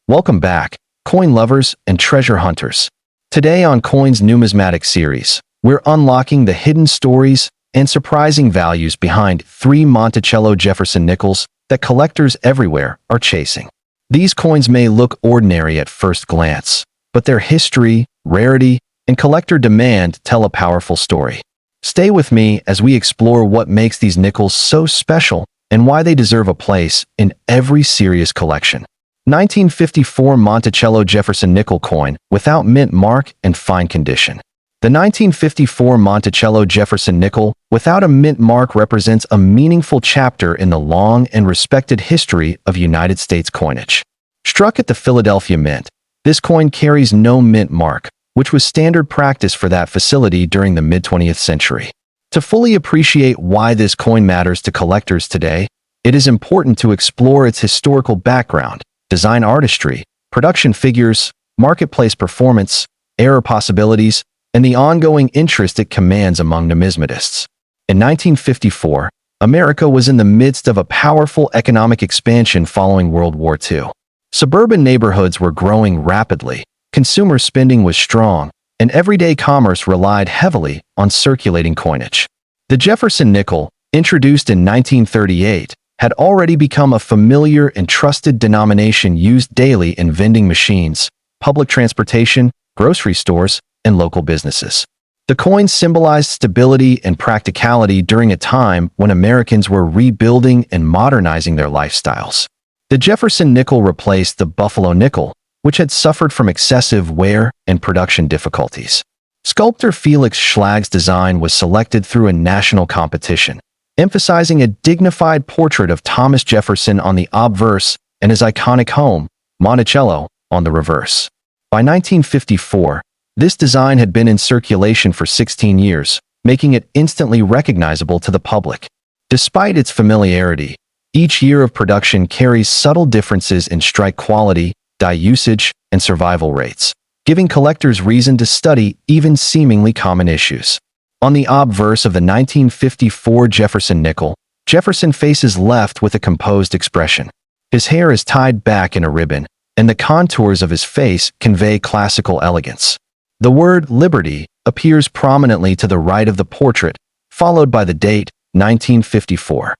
Welcome back, coin lovers and treasure hunters. Today on Coins Numismatic Series, we're unlocking the hidden stories and surprising values behind 3 Monticello Jefferson Nickels that collectors everywhere are chasing. These coins may look ordinary at first glance, but their history, rarity, and collector demand tell a powerful story. Stay with me as we explore what makes these nickels so special and why they deserve a place in every serious collection. 1954 Monticello Jefferson Nickel coin without mint mark and fine condition. The 1954 Monticello Jefferson Nickel without a mint mark represents a meaningful chapter in the long and respected history of United States coinage. Struck at the Philadelphia Mint, this coin carries no mint mark, which was standard practice for that facility during the mid-20th century. To fully appreciate why this coin matters to collectors today, it is important to explore its historical background, design artistry, production figures, marketplace performance, error possibilities, and the ongoing interest it commands among numismatists. In 1954, America was in the midst of a powerful economic expansion following World War II. Suburban neighborhoods were growing rapidly, consumer spending was strong, and everyday commerce relied heavily on circulating coinage. The Jefferson Nickel, introduced in 1938, had already become a familiar and trusted denomination used daily in vending machines, public transportation, grocery stores, and local businesses. The coin symbolized stability and practicality during a time when Americans were rebuilding and modernizing their lifestyles. The Jefferson Nickel replaced the Buffalo nickel, which had suffered from excessive wear and production difficulties. Sculptor Felix Schlag's design was selected through a national competition, emphasizing a dignified portrait of Thomas Jefferson on the obverse and his iconic home, Monticello, on the reverse. By 1954, this design had been in circulation for 16 years, making it instantly recognizable to the public. Despite its familiarity, each year of production carries subtle differences in strike quality, die usage, and survival rates, giving collectors reason to study even seemingly common issues. On the obverse of the 1954 Jefferson Nickel, Jefferson faces left with a composed expression. His hair is tied back in a ribbon, and the contours of his face convey classical elegance. The word liberty appears prominently to the right of the portrait, followed by the date, 1954.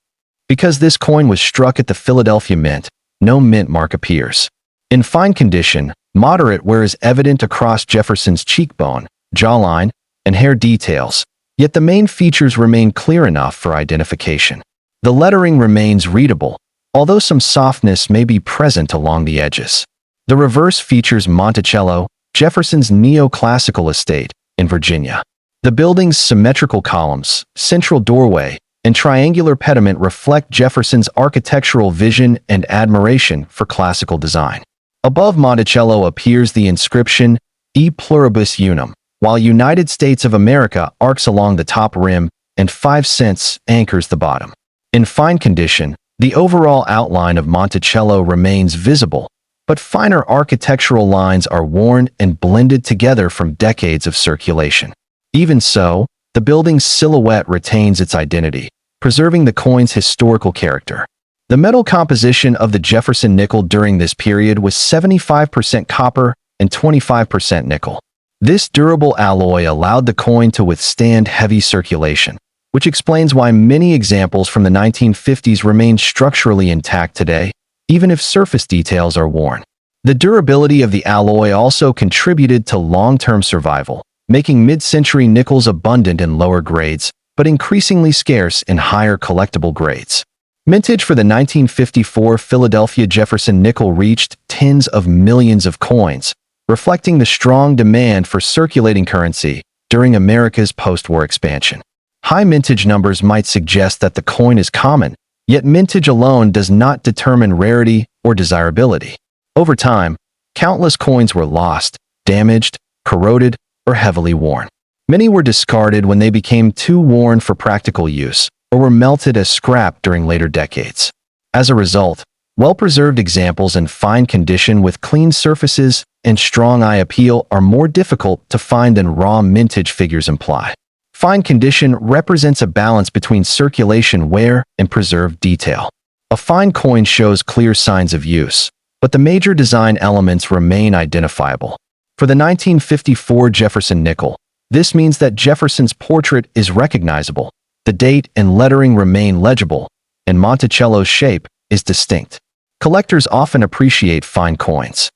Because this coin was struck at the Philadelphia Mint, no mint mark appears. In fine condition, moderate wear is evident across Jefferson's cheekbone, jawline, and hair details, yet the main features remain clear enough for identification. The lettering remains readable, although some softness may be present along the edges. The reverse features Monticello, Jefferson's neoclassical estate, in Virginia. The building's symmetrical columns, central doorway, and triangular pediment reflect Jefferson's architectural vision and admiration for classical design. Above Monticello appears the inscription, E Pluribus Unum, while United States of America arcs along the top rim and 5 cents anchors the bottom. In fine condition, the overall outline of Monticello remains visible, but finer architectural lines are worn and blended together from decades of circulation. Even so, the building's silhouette retains its identity, preserving the coin's historical character. The metal composition of the Jefferson Nickel during this period was 75% copper and 25% nickel. This durable alloy allowed the coin to withstand heavy circulation, which explains why many examples from the 1950s remain structurally intact today, even if surface details are worn. The durability of the alloy also contributed to long-term survival, making mid-century nickels abundant in lower grades, but increasingly scarce in higher collectible grades. Mintage for the 1954 Philadelphia Jefferson Nickel reached tens of millions of coins, reflecting the strong demand for circulating currency during America's post-war expansion. High mintage numbers might suggest that the coin is common, yet mintage alone does not determine rarity or desirability. Over time, countless coins were lost, damaged, corroded, or heavily worn. Many were discarded when they became too worn for practical use, or were melted as scrap during later decades. As a result, well-preserved examples in fine condition with clean surfaces and strong eye appeal are more difficult to find than raw mintage figures imply. Fine condition represents a balance between circulation wear and preserved detail. A fine coin shows clear signs of use, but the major design elements remain identifiable. For the 1954 Jefferson Nickel, this means that Jefferson's portrait is recognizable, the date and lettering remain legible, and Monticello's shape is distinct. Collectors often appreciate fine coins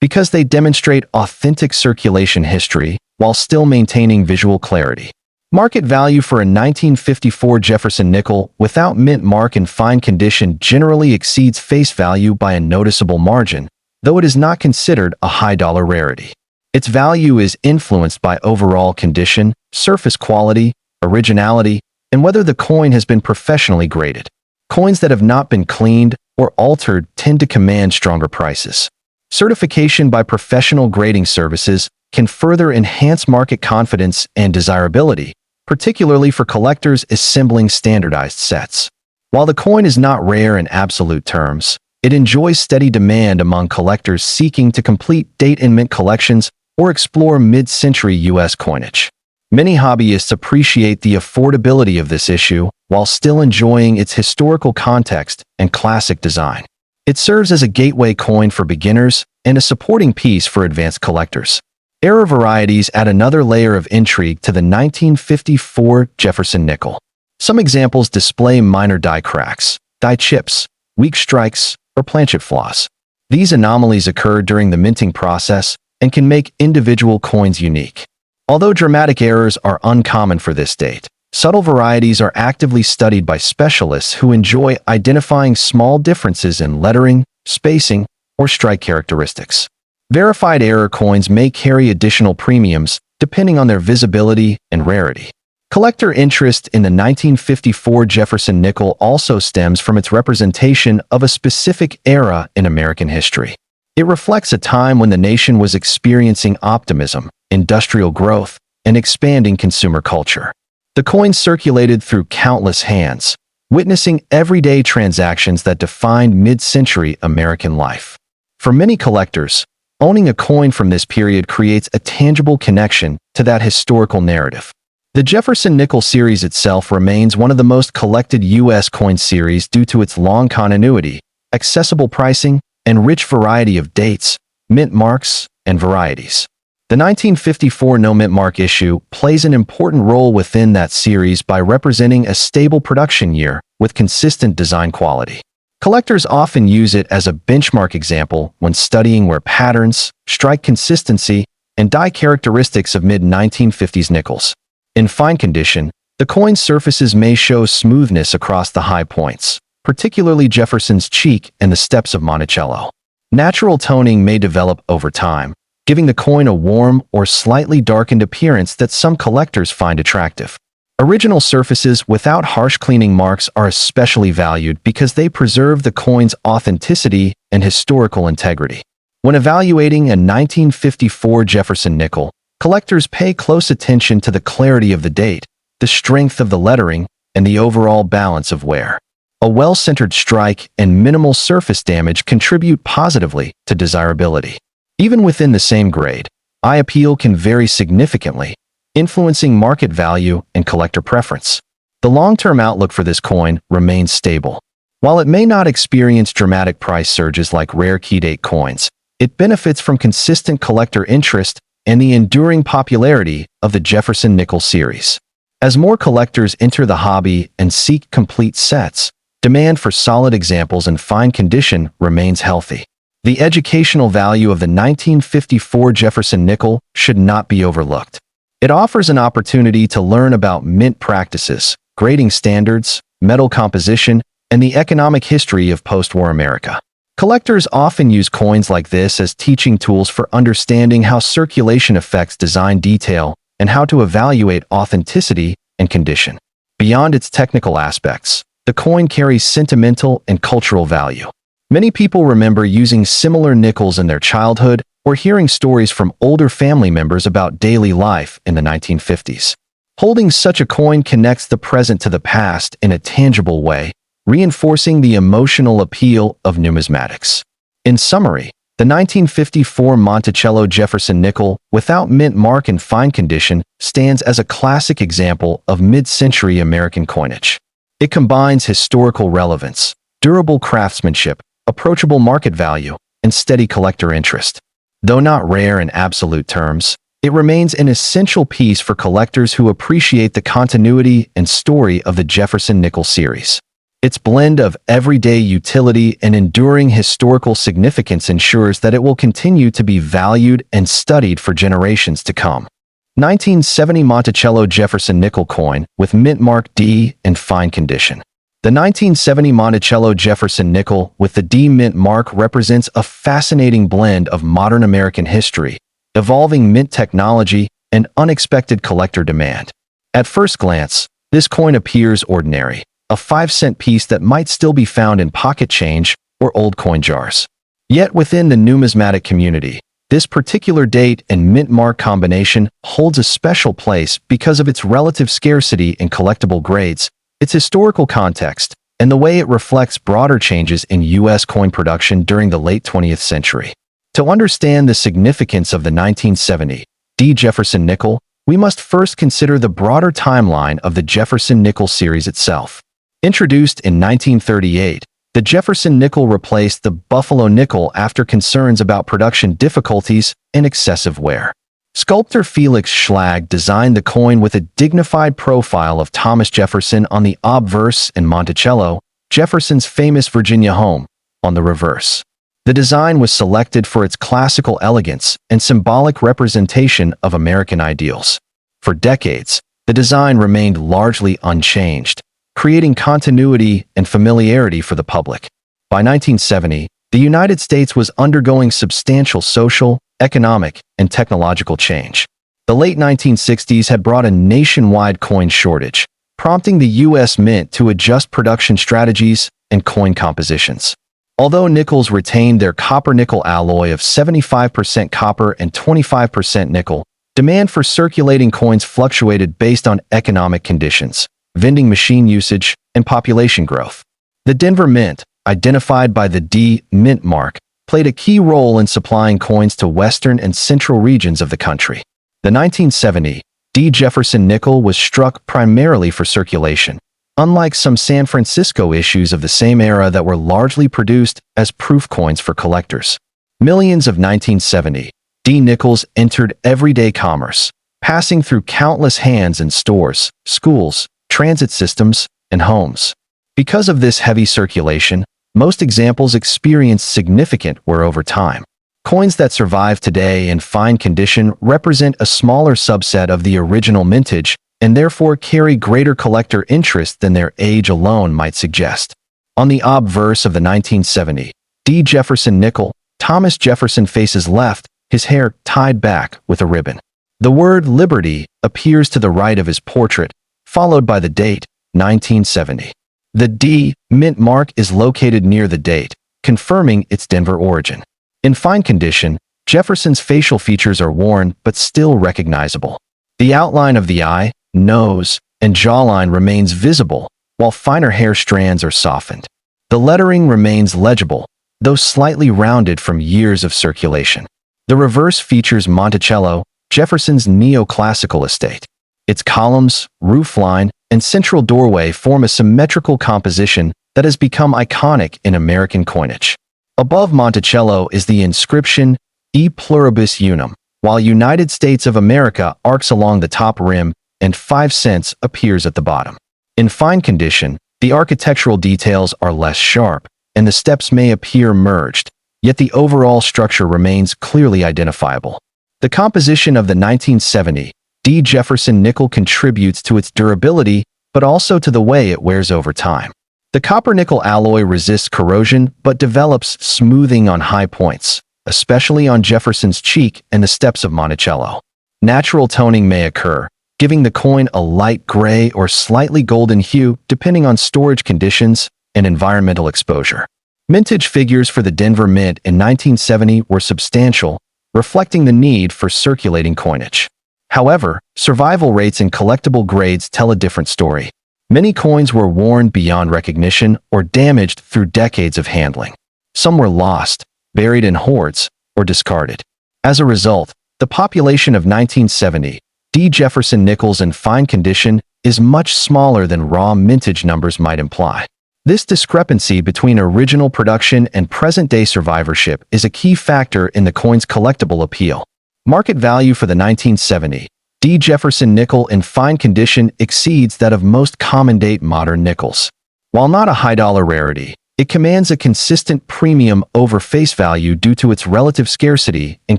because they demonstrate authentic circulation history while still maintaining visual clarity. Market value for a 1954 Jefferson Nickel without mint mark in fine condition generally exceeds face value by a noticeable margin, though it is not considered a high-dollar rarity. Its value is influenced by overall condition, surface quality, originality, and whether the coin has been professionally graded. Coins that have not been cleaned or altered tend to command stronger prices. Certification by professional grading services can further enhance market confidence and desirability, particularly for collectors assembling standardized sets. While the coin is not rare in absolute terms, it enjoys steady demand among collectors seeking to complete date and mint collections or explore mid-century U.S. coinage. Many hobbyists appreciate the affordability of this issue while still enjoying its historical context and classic design. It serves as a gateway coin for beginners and a supporting piece for advanced collectors. Era varieties add another layer of intrigue to the 1954 Jefferson Nickel. Some examples display minor die cracks, die chips, weak strikes, or planchet flaws. These anomalies occur during the minting process and can make individual coins unique. Although dramatic errors are uncommon for this date, subtle varieties are actively studied by specialists who enjoy identifying small differences in lettering, spacing, or strike characteristics. Verified error coins may carry additional premiums depending on their visibility and rarity. Collector interest in the 1954 Jefferson Nickel also stems from its representation of a specific era in American history. It reflects a time when the nation was experiencing optimism, industrial growth, and expanding consumer culture. The coin circulated through countless hands, witnessing everyday transactions that defined mid-century American life. For many collectors, owning a coin from this period creates a tangible connection to that historical narrative. The Jefferson Nickel series itself remains one of the most collected U.S. coin series due to its long continuity, accessible pricing, and rich variety of dates, mint marks, and varieties. The 1954 no-mint mark issue plays an important role within that series by representing a stable production year with consistent design quality. Collectors often use it as a benchmark example when studying where patterns, strike consistency, and die characteristics of mid-1950s nickels. In fine condition, the coin's surfaces may show smoothness across the high points, particularly Jefferson's cheek and the steps of Monticello. Natural toning may develop over time, giving the coin a warm or slightly darkened appearance that some collectors find attractive. Original surfaces without harsh cleaning marks are especially valued because they preserve the coin's authenticity and historical integrity. When evaluating a 1954 Jefferson Nickel, collectors pay close attention to the clarity of the date, the strength of the lettering, and the overall balance of wear. A well-centered strike and minimal surface damage contribute positively to desirability. Even within the same grade, eye appeal can vary significantly, influencing market value and collector preference. The long-term outlook for this coin remains stable. While it may not experience dramatic price surges like rare key-date coins, it benefits from consistent collector interest and the enduring popularity of the Jefferson Nickel series. As more collectors enter the hobby and seek complete sets, demand for solid examples in fine condition remains healthy. The educational value of the 1954 Jefferson Nickel should not be overlooked. It offers an opportunity to learn about mint practices, grading standards, metal composition, and the economic history of post-war America. Collectors often use coins like this as teaching tools for understanding how circulation affects design detail and how to evaluate authenticity and condition. Beyond its technical aspects, the coin carries sentimental and cultural value. Many people remember using similar nickels in their childhood or hearing stories from older family members about daily life in the 1950s. Holding such a coin connects the present to the past in a tangible way, reinforcing the emotional appeal of numismatics. In summary, the 1954 Monticello Jefferson Nickel, without mint mark in fine condition, stands as a classic example of mid-century American coinage. It combines historical relevance, durable craftsmanship, approachable market value, and steady collector interest. Though not rare in absolute terms, it remains an essential piece for collectors who appreciate the continuity and story of the Jefferson Nickel series. Its blend of everyday utility and enduring historical significance ensures that it will continue to be valued and studied for generations to come. 1970 Monticello Jefferson Nickel coin with mint mark D in fine condition. The 1970 Monticello Jefferson Nickel with the D mint mark represents a fascinating blend of modern American history, evolving mint technology, and unexpected collector demand. At first glance, this coin appears ordinary, a 5-cent piece that might still be found in pocket change or old coin jars. Yet within the numismatic community, this particular date and mint mark combination holds a special place because of its relative scarcity in collectible grades, its historical context, and the way it reflects broader changes in U.S. coin production during the late 20th century. To understand the significance of the 1970 D. Jefferson Nickel, we must first consider the broader timeline of the Jefferson Nickel series itself. Introduced in 1938, the Jefferson Nickel replaced the Buffalo nickel after concerns about production difficulties and excessive wear. Sculptor Felix Schlag designed the coin with a dignified profile of Thomas Jefferson on the obverse and Monticello, Jefferson's famous Virginia home, on the reverse. The design was selected for its classical elegance and symbolic representation of American ideals. For decades, the design remained largely unchanged, creating continuity and familiarity for the public. By 1970, the United States was undergoing substantial social, economic, and technological change. The late 1960s had brought a nationwide coin shortage, prompting the U.S. Mint to adjust production strategies and coin compositions. Although nickels retained their copper-nickel alloy of 75% copper and 25% nickel, demand for circulating coins fluctuated based on economic conditions, vending machine usage, and population growth. The Denver Mint, identified by the D mint mark, played a key role in supplying coins to western and central regions of the country. The 1970 D. Jefferson Nickel was struck primarily for circulation, unlike some San Francisco issues of the same era that were largely produced as proof coins for collectors. Millions of 1970 D nickels entered everyday commerce, passing through countless hands in stores, schools, transit systems, and homes. Because of this heavy circulation, most examples experienced significant wear over time. Coins that survive today in fine condition represent a smaller subset of the original mintage and therefore carry greater collector interest than their age alone might suggest. On the obverse of the 1970 D. Jefferson Nickel, Thomas Jefferson faces left, his hair tied back with a ribbon. The word Liberty appears to the right of his portrait, followed by the date, 1970. The D mint mark is located near the date, confirming its Denver origin. In fine condition, Jefferson's facial features are worn but still recognizable. The outline of the eye, nose, and jawline remains visible, while finer hair strands are softened. The lettering remains legible, though slightly rounded from years of circulation. The reverse features Monticello, Jefferson's neoclassical estate. Its columns, roofline, and central doorway form a symmetrical composition that has become iconic in American coinage. Above Monticello is the inscription E pluribus unum, while United States of America arcs along the top rim and 5 cents appears at the bottom. In fine condition, the architectural details are less sharp, and the steps may appear merged, yet the overall structure remains clearly identifiable. The composition of the 1970 D. Jefferson Nickel contributes to its durability, but also to the way it wears over time. The copper-nickel alloy resists corrosion but develops smoothing on high points, especially on Jefferson's cheek and the steps of Monticello. Natural toning may occur, giving the coin a light gray or slightly golden hue depending on storage conditions and environmental exposure. Mintage figures for the Denver Mint in 1970 were substantial, reflecting the need for circulating coinage. However, survival rates in collectible grades tell a different story. Many coins were worn beyond recognition or damaged through decades of handling. Some were lost, buried in hoards, or discarded. As a result, the population of 1970 D. Jefferson nickels in fine condition is much smaller than raw mintage numbers might imply. This discrepancy between original production and present-day survivorship is a key factor in the coin's collectible appeal. Market value for the 1970 D. Jefferson nickel in fine condition exceeds that of most common-date modern nickels. While not a high-dollar rarity, it commands a consistent premium over face value due to its relative scarcity in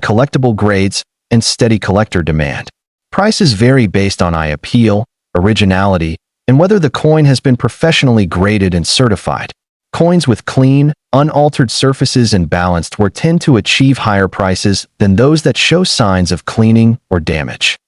collectible grades and steady collector demand. Prices vary based on eye appeal, originality, and whether the coin has been professionally graded and certified. Coins with clean, unaltered surfaces and balanced wear tend to achieve higher prices than those that show signs of cleaning or damage.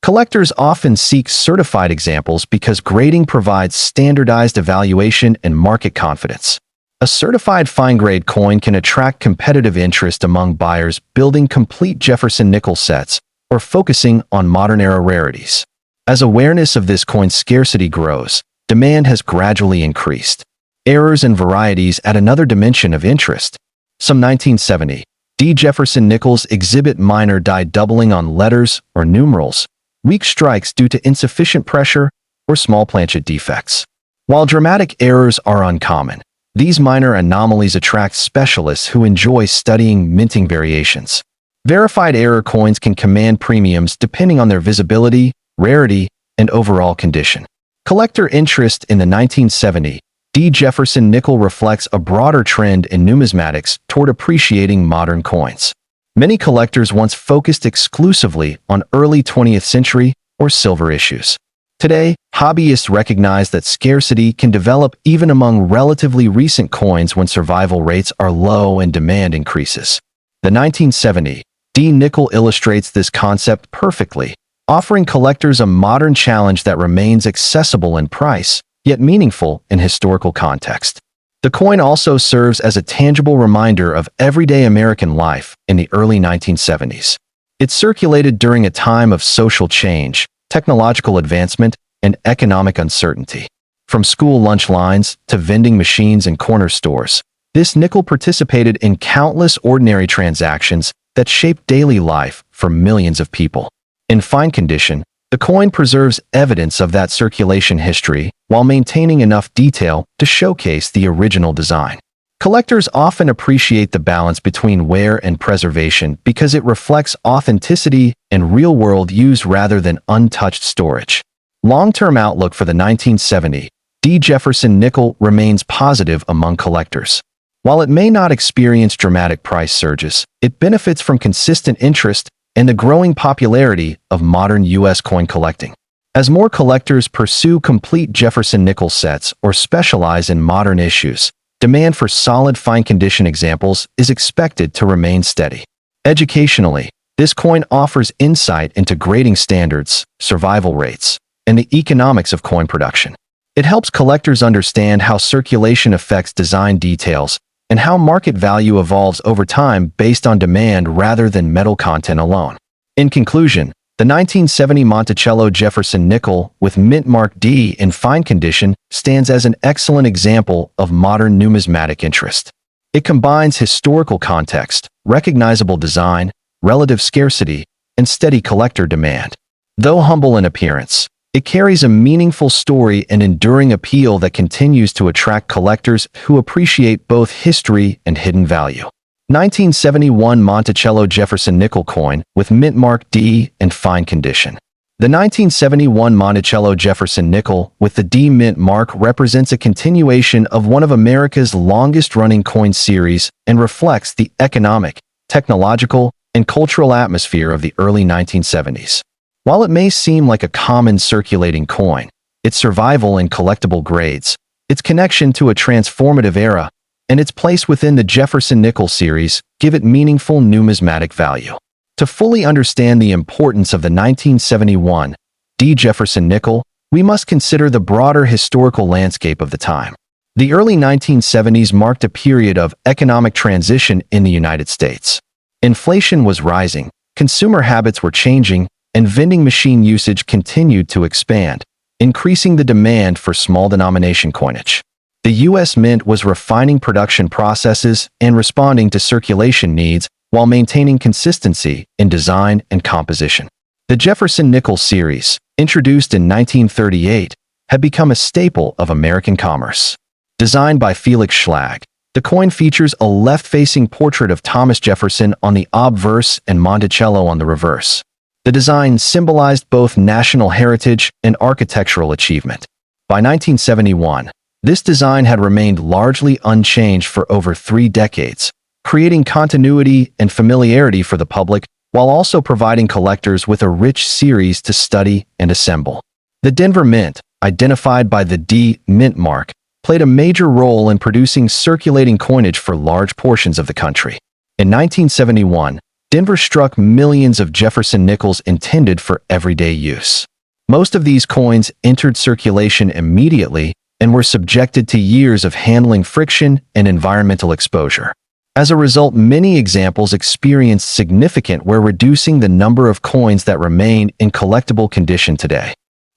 Collectors often seek certified examples because grading provides standardized evaluation and market confidence. A certified fine-grade coin can attract competitive interest among buyers building complete Jefferson nickel sets or focusing on modern-era rarities. As awareness of this coin's scarcity grows, demand has gradually increased. Errors and varieties add another dimension of interest. Some 1970 D. Jefferson nickels exhibit minor die doubling on letters or numerals, weak strikes due to insufficient pressure, or small planchet defects. While dramatic errors are uncommon, these minor anomalies attract specialists who enjoy studying minting variations. Verified error coins can command premiums depending on their visibility, rarity, and overall condition. Collector interest in the 1970 D. Jefferson nickel reflects a broader trend in numismatics toward appreciating modern coins. Many collectors once focused exclusively on early 20th century or silver issues. Today, hobbyists recognize that scarcity can develop even among relatively recent coins when survival rates are low and demand increases. The 1970 D. nickel illustrates this concept perfectly, offering collectors a modern challenge that remains accessible in price, yet meaningful in historical context. The coin also serves as a tangible reminder of everyday American life in the early 1970s. It circulated during a time of social change, technological advancement, and economic uncertainty. From school lunch lines to vending machines and corner stores, this nickel participated in countless ordinary transactions that shaped daily life for millions of people. In fine condition, the coin preserves evidence of that circulation history while maintaining enough detail to showcase the original design. Collectors often appreciate the balance between wear and preservation because it reflects authenticity and real-world use rather than untouched storage. Long-term outlook for the 1970 D. Jefferson nickel remains positive among collectors. While it may not experience dramatic price surges, it benefits from consistent interest and the growing popularity of modern U.S. coin collecting. As more collectors pursue complete Jefferson nickel sets or specialize in modern issues, demand for solid fine-condition examples is expected to remain steady. Educationally, this coin offers insight into grading standards, survival rates, and the economics of coin production. It helps collectors understand how circulation affects design details and how market value evolves over time based on demand rather than metal content alone. In conclusion, the 1970 Monticello Jefferson nickel with mint mark D in fine condition stands as an excellent example of modern numismatic interest. It combines historical context, recognizable design, relative scarcity, and steady collector demand. Though humble in appearance, it carries a meaningful story and enduring appeal that continues to attract collectors who appreciate both history and hidden value. 1971 Monticello Jefferson nickel coin with mint mark D in fine condition. The 1971 Monticello Jefferson nickel with the D mint mark represents a continuation of one of America's longest-running coin series and reflects the economic, technological, and cultural atmosphere of the early 1970s. While it may seem like a common circulating coin, its survival in collectible grades, its connection to a transformative era, and its place within the Jefferson Nickel series give it meaningful numismatic value. To fully understand the importance of the 1971 D. Jefferson Nickel, we must consider the broader historical landscape of the time. The early 1970s marked a period of economic transition in the United States. Inflation was rising, consumer habits were changing, and vending machine usage continued to expand, increasing the demand for small denomination coinage. The U.S. Mint was refining production processes and responding to circulation needs while maintaining consistency in design and composition. The Jefferson Nickel series, introduced in 1938, had become a staple of American commerce. Designed by Felix Schlag, the coin features a left-facing portrait of Thomas Jefferson on the obverse and Monticello on the reverse. The design symbolized both national heritage and architectural achievement. By 1971, this design had remained largely unchanged for over 3 decades, creating continuity and familiarity for the public while also providing collectors with a rich series to study and assemble. The Denver Mint, identified by the D Mint mark, played a major role in producing circulating coinage for large portions of the country. In 1971, Denver struck millions of Jefferson nickels intended for everyday use. Most of these coins entered circulation immediately and were subjected to years of handling friction and environmental exposure. As a result, many examples experienced significant wear, reducing the number of coins that remain in collectible condition today.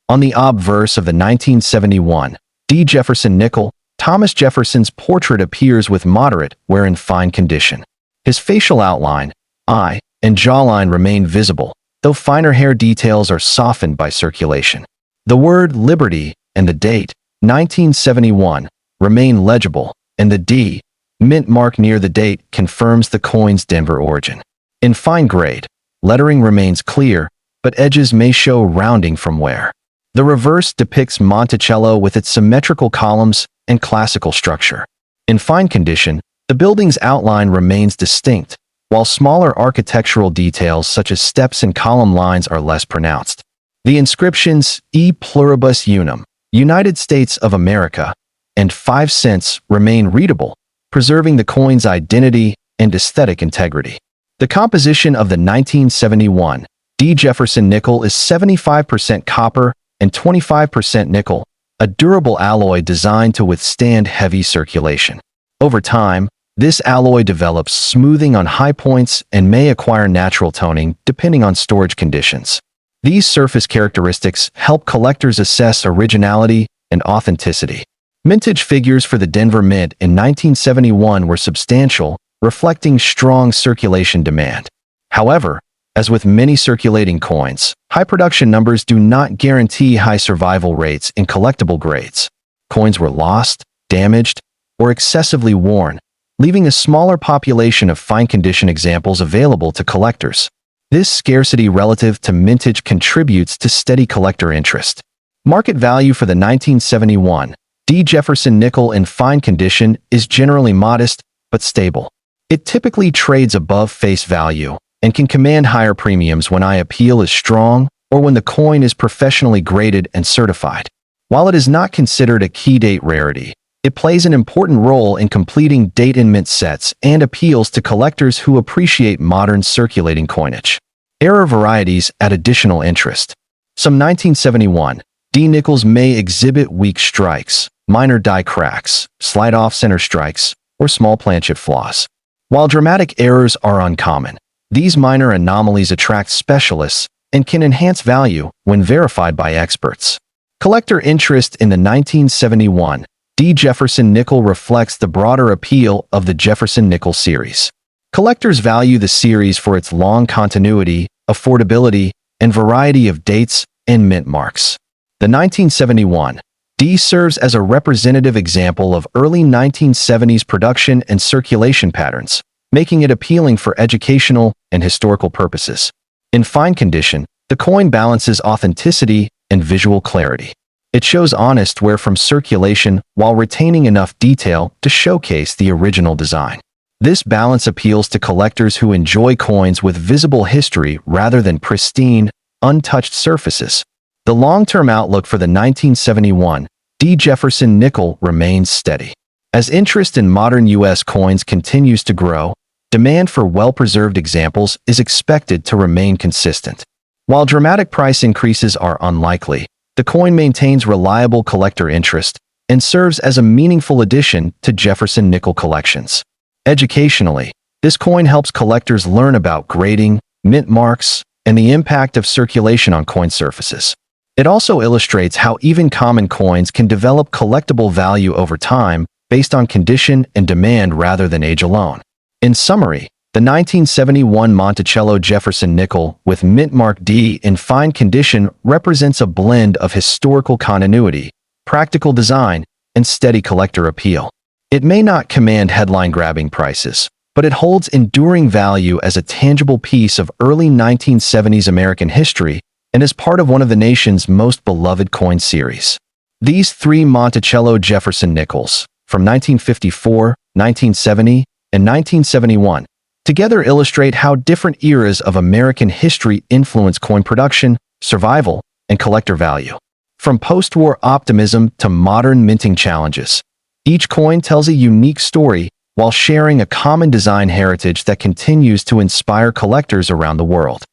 On the obverse of the 1971 D. Jefferson nickel, Thomas Jefferson's portrait appears with moderate wear in fine condition. His facial outline, eye, and jawline remain visible, though finer hair details are softened by circulation. The word Liberty and the date, 1971, remain legible, and the D. Mint mark near the date confirms the coin's Denver origin. In fine grade, lettering remains clear, but edges may show rounding from wear. The reverse depicts Monticello with its symmetrical columns and classical structure. In fine condition, the building's outline remains distinct, while smaller architectural details such as steps and column lines are less pronounced. The inscriptions E Pluribus Unum, United States of America, and 5 cents remain readable, preserving the coin's identity and aesthetic integrity. The composition of the 1971 D. Jefferson nickel is 75% copper and 25% nickel, a durable alloy designed to withstand heavy circulation. Over time, this alloy develops smoothing on high points and may acquire natural toning depending on storage conditions. These surface characteristics help collectors assess originality and authenticity. Mintage figures for the Denver Mint in 1971 were substantial, reflecting strong circulation demand. However, as with many circulating coins, high production numbers do not guarantee high survival rates in collectible grades. Coins were lost, damaged, or excessively worn, leaving a smaller population of fine-condition examples available to collectors. This scarcity relative to mintage contributes to steady collector interest. Market value for the 1971 D. Jefferson nickel in fine condition is generally modest but stable. It typically trades above face value and can command higher premiums when eye appeal is strong or when the coin is professionally graded and certified. While it is not considered a key date rarity, it plays an important role in completing date and mint sets and appeals to collectors who appreciate modern circulating coinage. Error varieties add additional interest. Some 1971 D nickels may exhibit weak strikes, minor die cracks, slight off-center strikes, or small planchet flaws. While dramatic errors are uncommon, these minor anomalies attract specialists and can enhance value when verified by experts. Collector interest in the 1971 D. Jefferson nickel reflects the broader appeal of the Jefferson Nickel series. Collectors value the series for its long continuity, affordability, and variety of dates and mint marks. The 1971 D serves as a representative example of early 1970s production and circulation patterns, making it appealing for educational and historical purposes. In fine condition, the coin balances authenticity and visual clarity. It shows honest wear from circulation while retaining enough detail to showcase the original design. This balance appeals to collectors who enjoy coins with visible history rather than pristine, untouched surfaces. The long-term outlook for the 1971 D. Jefferson nickel remains steady. As interest in modern U.S. coins continues to grow, demand for well-preserved examples is expected to remain consistent. While dramatic price increases are unlikely, the coin maintains reliable collector interest and serves as a meaningful addition to Jefferson nickel collections. Educationally, this coin helps collectors learn about grading, mint marks, and the impact of circulation on coin surfaces. It also illustrates how even common coins can develop collectible value over time based on condition and demand rather than age alone. In summary, the 1971 Monticello Jefferson nickel with mint mark D in fine condition represents a blend of historical continuity, practical design, and steady collector appeal. It may not command headline-grabbing prices, but it holds enduring value as a tangible piece of early 1970s American history and is part of one of the nation's most beloved coin series. These three Monticello Jefferson Nickels, from 1954, 1970, and 1971, together illustrate how different eras of American history influence coin production, survival, and collector value. From post-war optimism to modern minting challenges, each coin tells a unique story while sharing a common design heritage that continues to inspire collectors around the world.